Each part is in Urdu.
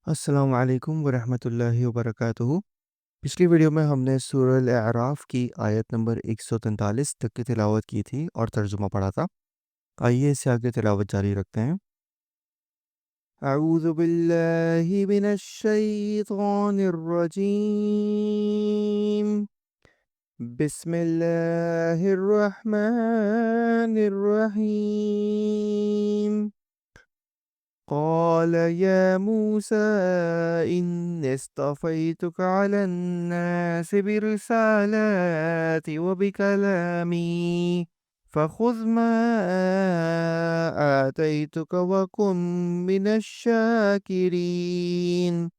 السلام علیکم ورحمۃ اللہ وبرکاتہ۔ پچھلی ویڈیو میں ہم نے سورہ الاعراف کی آیت نمبر 143 تک کی تلاوت کی تھی اور ترجمہ پڑھا تھا۔ آئیے اس سے آگے تلاوت جاری رکھتے ہیں۔ اعوذ باللہ من الشیطان الرجیم، بسم اللہ الرحمن الرحیم۔ قال يا موسى إني اصطفيتك على الناس برسالاتي وبكلامي فخذ ما آتيتك وكن من الشاكرين۔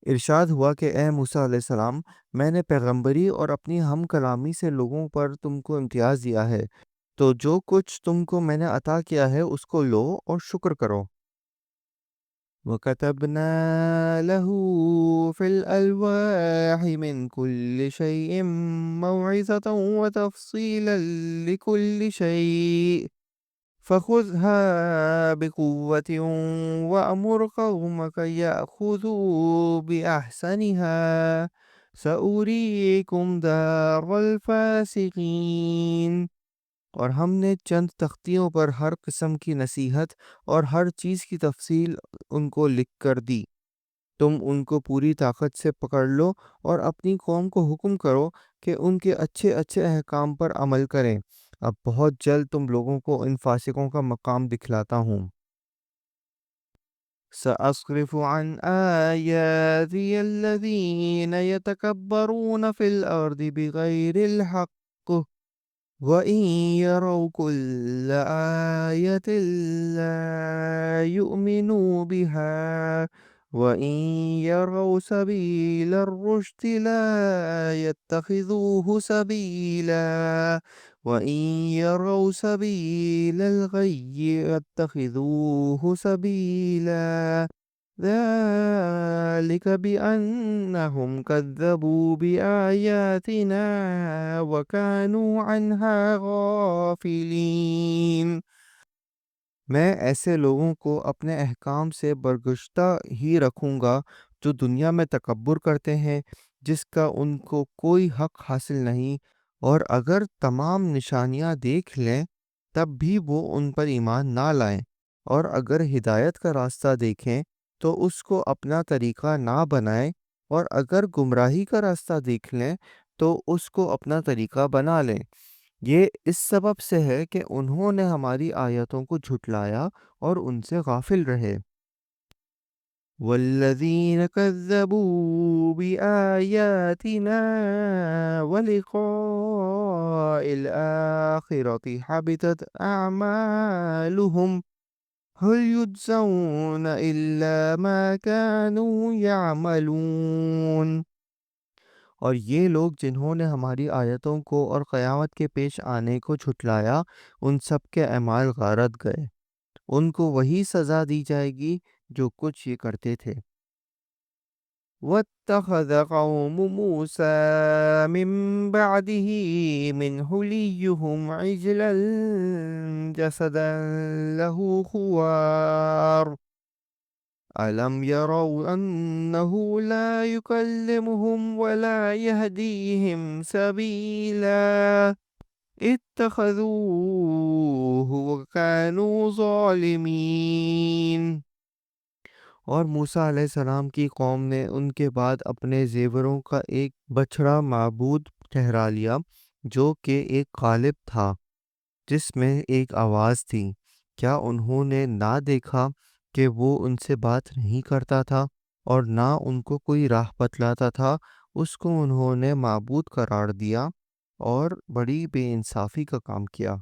ارشاد ہوا کہ اے موسیٰ علیہ السلام، میں نے پیغمبری اور اپنی ہم کلامی سے لوگوں پر تم کو امتیاز دیا ہے، تو جو کچھ تم کو میں نے عطا کیا ہے اس کو لو اور شکر کرو۔ وَكَتَبْنَا لَهُ فِي الْأَلْوَاحِ مِنْ كُلِّ شَيْءٍ مَوْعِظَةً وَتَفْصِيلًا لِكُلِّ شَيْءٍ فَخُذْهَا بِقُوَّةٍ وَأْمُرْ قَوْمَكَ يَأْخُذُوا بِأَحْسَنِهَا سَأُرِيكُمْ دَارَ الْفَاسِقِينَ۔ اور ہم نے چند تختیوں پر ہر قسم کی نصیحت اور ہر چیز کی تفصیل ان کو لکھ کر دی۔ تم ان کو پوری طاقت سے پکڑ لو اور اپنی قوم کو حکم کرو کہ ان کے اچھے اچھے احکام پر عمل کریں۔ اب بہت جلد تم لوگوں کو ان فاسقوں کا مقام دکھلاتا ہوں۔ سأصرف عن آياتي الذين يتكبرون في الأرض بغير الحق وَإِن يَرَوْا كُلَّ آيَةٍ لَا يُؤْمِنُوا بِهَا وَإِن يَرَوْا سَبِيلَ الرُّشْدِ لَا يَتَّخِذُوهُ سَبِيلًا وَإِن يَرَوْا سَبِيلَ الْغَيِّ يَتَّخِذُوهُ سَبِيلًا ذَلِكَ بِأَنَّهُمْ كَذَّبُوا بِآيَاتِنَا وَكَانُوا عَنْهَا غَافِلِينَ۔ میں ایسے لوگوں کو اپنے احکام سے برگشتہ ہی رکھوں گا جو دنیا میں تکبر کرتے ہیں، جس کا ان کو کوئی حق حاصل نہیں، اور اگر تمام نشانیاں دیکھ لیں تب بھی وہ ان پر ایمان نہ لائیں، اور اگر ہدایت کا راستہ دیکھیں تو اس کو اپنا طریقہ نہ بنائیں، اور اگر گمراہی کا راستہ دیکھ لیں تو اس کو اپنا طریقہ بنا لیں۔ یہ اس سبب سے ہے کہ انہوں نے ہماری آیتوں کو جھٹلایا اور ان سے غافل رہے۔ وَالَّذِينَ كَذَّبُوا بِآيَاتِنَا وَلِقَاءِ الْآخِرَةِ حَبِطَتْ أَعْمَالُهُمْ هل يجزون إلا ما كانوا يعملون۔ اور یہ لوگ جنہوں نے ہماری آیتوں کو اور قیامت کے پیش آنے کو جھٹلایا، ان سب کے اعمال غارت گئے، ان کو وہی سزا دی جائے گی جو کچھ یہ کرتے تھے۔ وَاتَّخَذَ قَوْمُ مُوسَى مِن بَعْدِهِ مِنْ حُلِيِّهِمْ عِجْلًا جَسَدًا لَهُ خُوَارٌ أَلَمْ يَرَوْا أَنَّهُ لَا يُكَلِّمُهُمْ وَلَا يَهْدِيهِمْ سَبِيلًا اتَّخَذُوهُ وَكَانُوا ظَالِمِينَ۔ اور موسیٰ علیہ السلام کی قوم نے ان کے بعد اپنے زیوروں کا ایک بچھڑا معبود ٹھہرا لیا، جو کہ ایک قالب تھا جس میں ایک آواز تھی۔ کیا انہوں نے نہ دیکھا کہ وہ ان سے بات نہیں کرتا تھا اور نہ ان کو کوئی راہ بتلاتا تھا؟ اس کو انہوں نے معبود قرار دیا اور بڑی بے انصافی کا کام کیا۔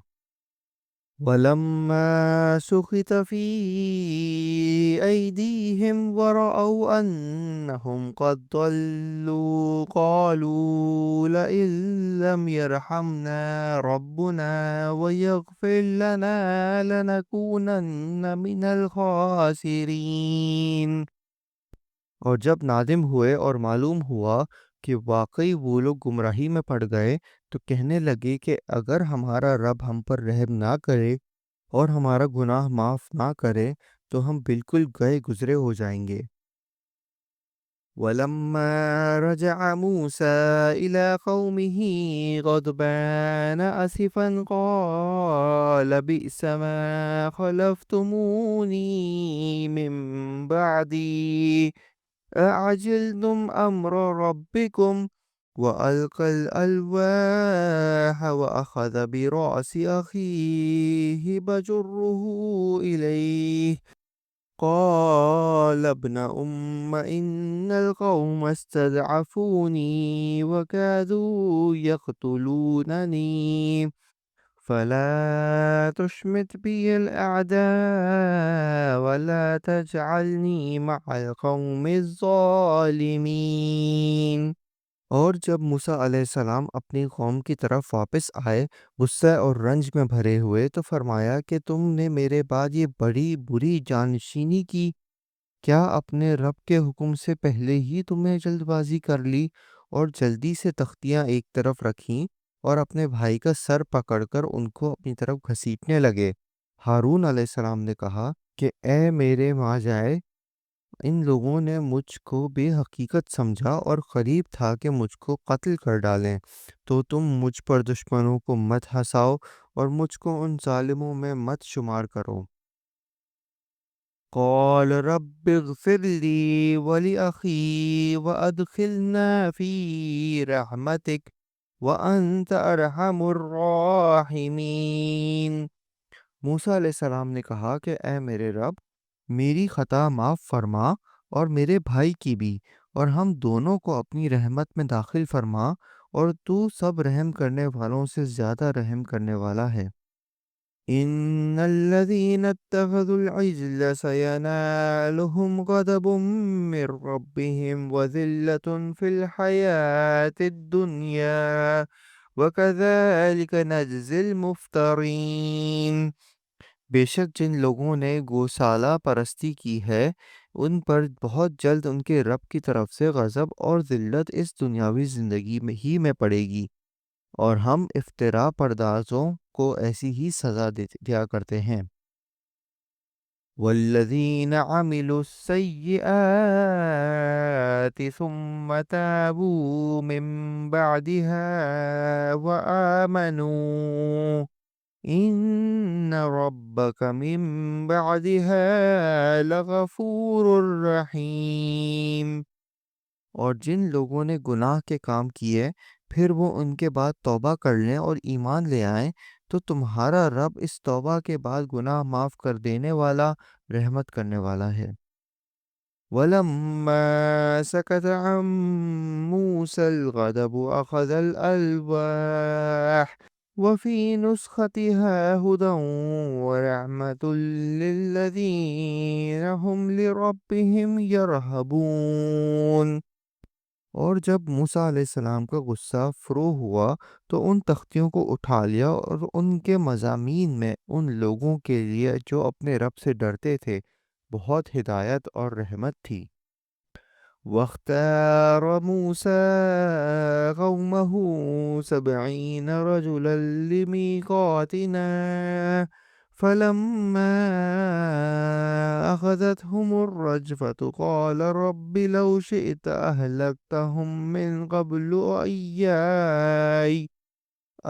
وَلَمَّا سُقِطَ فِي أَيْدِيهِمْ وَرَأَوْا أَنَّهُمْ قَدْ ضَلُّوا قَالُوا لَئِن لَّمْ يَرْحَمْنَا رَبُّنَا وَيَغْفِرْ لَنَا لَنَكُونَنَّ مِنَ الْخَاسِرِينَ۔ اور جب نادم ہوئے اور معلوم ہوا کہ واقعی وہ لوگ گمراہی میں پڑ گئے تو کہنے لگے کہ اگر ہمارا رب ہم پر رحم نہ کرے اور ہمارا گناہ معاف نہ کرے تو ہم بالکل گئے گزرے ہو جائیں گے۔ وَلَمَّا رَجَعَ مُوسَىٰ إِلَىٰ قَوْمِهِ غَضْبَانَ أَسِفًا قَالَ بِئْسَ مَا خَلَفْتُمُونِي مِن بَعْدِي أَعَجِلْتُمْ أَمْرَ رَبِّكُمْ وَأَلْقَى الْأَلْوَاحَ وَأَخَذَ بِرَأْسِ أَخِيهِ يَجُرُّهُ إِلَيْهِ قال ابن إن القوم استضعفوني وكادوا يقتلونني فلا تشمت بي الأعداء ولا تجعلني مع القوم الظالمين۔ اور جب موسیٰ علیہ السلام اپنی قوم کی طرف واپس آئے غصہ اور رنج میں بھرے ہوئے تو فرمایا کہ تم نے میرے بعد یہ بڑی بری جانشینی کی، کیا اپنے رب کے حکم سے پہلے ہی تم نے جلد بازی کر لی اور جلدی سے تختیاں ایک طرف رکھیں اور اپنے بھائی کا سر پکڑ کر ان کو اپنی طرف گھسیٹنے لگے۔ ہارون علیہ السلام نے کہا کہ اے میرے ماں جائے، ان لوگوں نے مجھ کو بے حقیقت سمجھا اور قریب تھا کہ مجھ کو قتل کر ڈالیں، تو تم مجھ پر دشمنوں کو مت ہنساؤ اور مجھ کو ان ظالموں میں مت شمار کرو۔ قال رب اغفر لي ولأخي وأدخلنا في رحمتك وأنت أرحم الراحمین۔ موسیٰ علیہ السلام نے کہا کہ اے میرے رب، میری خطا معاف فرما اور میرے بھائی کی بھی، اور ہم دونوں کو اپنی رحمت میں داخل فرما، اور تو سب رحم کرنے والوں سے زیادہ رحم کرنے والا ہے۔ ان الذين اتخذوا العجل سينالهم غضب من ربهم وذلة في الحياة الدنيا وكذلك نجزي المفترین۔ بے شک جن لوگوں نے گوسالہ پرستی کی ہے ان پر بہت جلد ان کے رب کی طرف سے غضب اور ذلت اس دنیاوی زندگی میں ہی میں پڑے گی، اور ہم افترا پردازوں کو ایسی ہی سزا دیا کرتے ہیں۔ والذین عملوا السیئات ثم تابوا من بعدها وآمنوا ان ربک من بعدها لغفور رحیم۔ اور جن لوگوں نے گناہ کے کام کیے پھر وہ ان کے بعد توبہ کر لیں اور ایمان لے آئیں تو تمہارا رب اس توبہ کے بعد گناہ معاف کر دینے والا، رحمت کرنے والا ہے۔ وَلَمَّا سَكَتَ عَن مُوسَى الْغَضَبُ أَخَذَ الْأَلْوَاحَ وَفِي نُسْخَتِهَا هُدًى وَرَحْمَةٌ لِّلَّذِينَ هُمْ لِرَبِّهِمْ يَرْهَبُونَ۔ اور جب موسیٰ علیہ السلام کا غصہ فرو ہوا تو ان تختیوں کو اٹھا لیا، اور ان کے مضامین میں ان لوگوں کے لیے جو اپنے رب سے ڈرتے تھے بہت ہدایت اور رحمت تھی۔ وَاخْتَارَ مُوسَىٰ قَوْمَهُ 70 رَجُلًا لِمِيقَاتِنَا فَلَمَّا أَخَذَتْهُمُ الرَّجْفَةُ قَالَ رَبِّ لَوْ شِئْتَ أَهْلَكْتَهُم مِّن قَبْلُ وَإِيَّايَ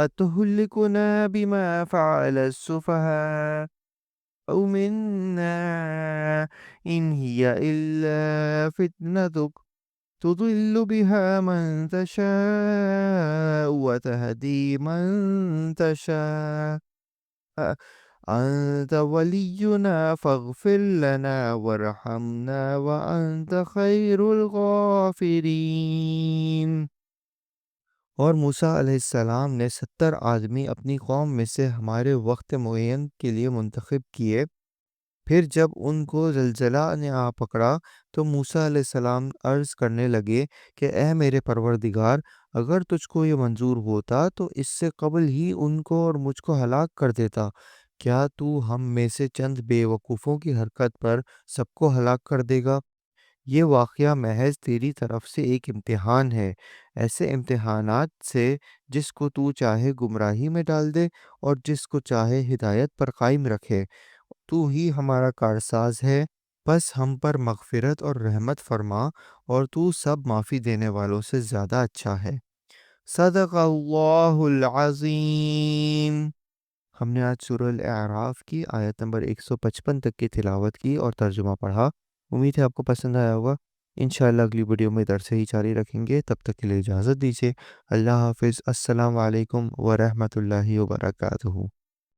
أَتُهْلِكُنَا بِمَا فَعَلَ السُّفَهَاءُ مِنَّا إِنْ هِيَ إِلَّا فِتْنَتُكَ تُضِلُّ بِهَا مَن تَشَاءُ وَتَهْدِي مَن تَشَاءُ أَنْتَ وَلِيُّنَا فَاغْفِرْ لَنَا وَارْحَمْنَا وَأَنْتَ خَيْرُ الْغَافِرِينَ۔ اور موسیٰ علیہ السلام نے 70 آدمی اپنی قوم میں سے ہمارے وقت معین کے لیے منتخب کیے۔ پھر جب ان کو زلزلہ نے آ پکڑا تو موسیٰ علیہ السلام عرض کرنے لگے کہ اے میرے پروردگار، اگر تجھ کو یہ منظور ہوتا تو اس سے قبل ہی ان کو اور مجھ کو ہلاک کر دیتا۔ کیا تو ہم میں سے چند بے وقوفوں کی حرکت پر سب کو ہلاک کر دے گا؟ یہ واقعہ محض تیری طرف سے ایک امتحان ہے، ایسے امتحانات سے جس کو تو چاہے گمراہی میں ڈال دے اور جس کو چاہے ہدایت پر قائم رکھے۔ تو ہی ہمارا کارساز ہے، بس ہم پر مغفرت اور رحمت فرما، اور تو سب معافی دینے والوں سے زیادہ اچھا ہے۔ صدق اللہ العظیم۔ ہم نے آج سورہ الاعراف کی آیت نمبر 155 تک کی تلاوت کی اور ترجمہ پڑھا۔ امید ہے آپ کو پسند آیا ہوگا۔ انشاءاللہ اگلی ویڈیو میں درس ہی جاری رکھیں گے، تب تک کے لیے اجازت دیجیے۔ اللہ حافظ۔ السلام علیکم ورحمۃ اللہ وبرکاتہ۔